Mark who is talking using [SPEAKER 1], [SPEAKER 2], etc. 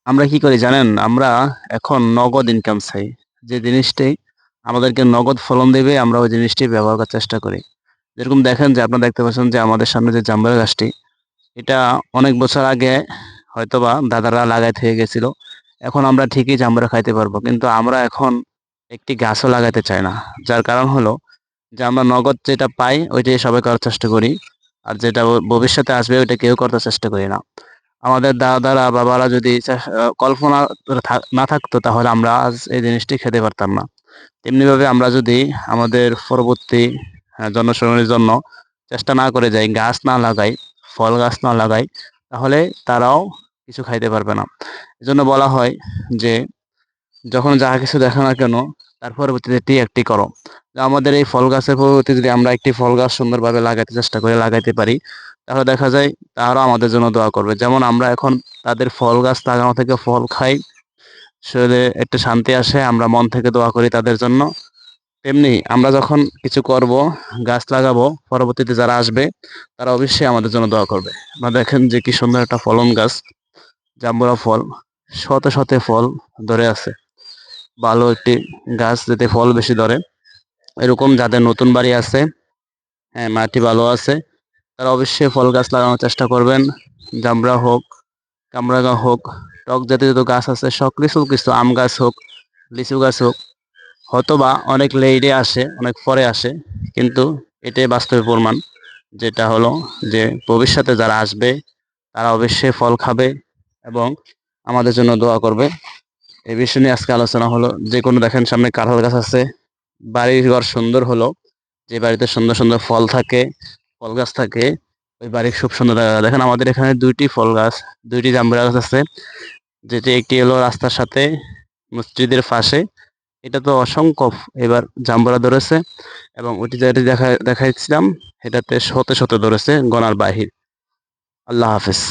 [SPEAKER 1] আমরা কি করি জানেন? আমরা এখন নগদ ইনকাম চাই। যে জিনিসটি আমাদেরকে নগদ ফলন দেবে আমরা ওই জিনিসটি ব্যবহার করার চেষ্টা করি। যেরকম দেখেন যে আপনারা দেখতে পাচ্ছেন যে আমাদের সামনে যে জাম্বুরা গাছটি, এটা অনেক বছর আগে হয়তোবা দাদারা লাগায় থেকে গেছিল। এখন আমরা ঠিকই জাম্বুরা খাইতে পারবো। কিন্তু আমরা এখন একটি গাছও লাগাইতে চাই না। যার কারণ হলো যে আমরা নগদ যেটা পাই ওইটাই সবাই করার চেষ্টা করি। আর যেটা ভবিষ্যতে আসবে ওইটা কেউ করতে চেষ্টা করি না। আমাদের দাদারা বাবারা যদি কল্পনা না থাকতো তাহলে আমরা আজ এই জিনিসটি খেতে পারতাম না। তেমনিভাবে আমরা যদি আমাদের পরবর্তী জনসাধারণের জন্য চেষ্টা না করে যাই, গাছ না লাগাই, ফল গাছ না লাগাই, তাহলে তারাও কিছু খাইতে পারবে না। এজন্য বলা হয় যে যখন যাহা কিছু দেখো না কেন তার পরবর্তীতে এটি একটি করো। তো আমাদের এই ফল গাছের পরবর্তীতে যদি আমরা একটি ফল গাছ সুন্দরভাবে লাগাইতে চেষ্টা করে লাগাইতে পারি, তাহলে দেখা যায় তারাও আমাদের জন্য দোয়া করবে। যেমন আমরা এখন তাদের ফল গাছ লাগানো থেকে ফল খাই, শরীরে একটু শান্তি আসে, আমরা মন থেকে দোয়া করি তাদের জন্য। তেমনি আমরা যখন কিছু করব, গাছ লাগাবো, পরবর্তীতে যারা আসবে তারা অবশ্যই আমাদের জন্য দোয়া করবে। আপনারা দেখেন যে কি সুন্দর একটা ফলন গাছ, জাম্বুরা ফল, শতে শতে ফল ধরে আছে। ভালো একটি গাছ যাতে ফল বেশি ধরে, এরকম যাদের নতুন বাড়ি আছে, হ্যাঁ মাটি ভালো আছে, তারা অবশ্যই ফল গাছ লাগানোর চেষ্টা করবেন। জামড়া হোক, কামরাঙা হোক, টক জাতীয় যত গাছ আছে সব কিছু কিছু, আম গাছ হোক, লিচু গাছ হোক, হয়তোবা অনেক লেটে আসে, অনেক পরে আসে, কিন্তু এটাই বাস্তবে প্রমাণ, যেটা হলো যে ভবিষ্যতে যারা আসবে তারা অবশ্যই ফল খাবে এবং আমাদের জন্য দোয়া করবে। এই বিষয় নিয়ে আজকে আলোচনা হলো। যে কোনো দেখেন সামনে কাঁঠাল গাছ আছে, বাড়ির ঘর সুন্দর হলো, যে বাড়িতে সুন্দর সুন্দর ফল থাকে, ফল গাছ থাকে, ওই বাড়ি খুব সুন্দর দেখা যায়। দেখেন আমাদের এখানে দুইটি ফল গাছ, দুইটি জাম্বুরা গাছ আছে, যেটি একটি হলো রাস্তার সাথে মসজিদের পাশে, এটা তো অসংখ্য এবার জাম্বুরা ধরেছে, এবং ওইটি যেটি দেখাইছিলাম এটাতে শতে শতে ধরেছে, গনার বাহির। আল্লাহ হাফেজ।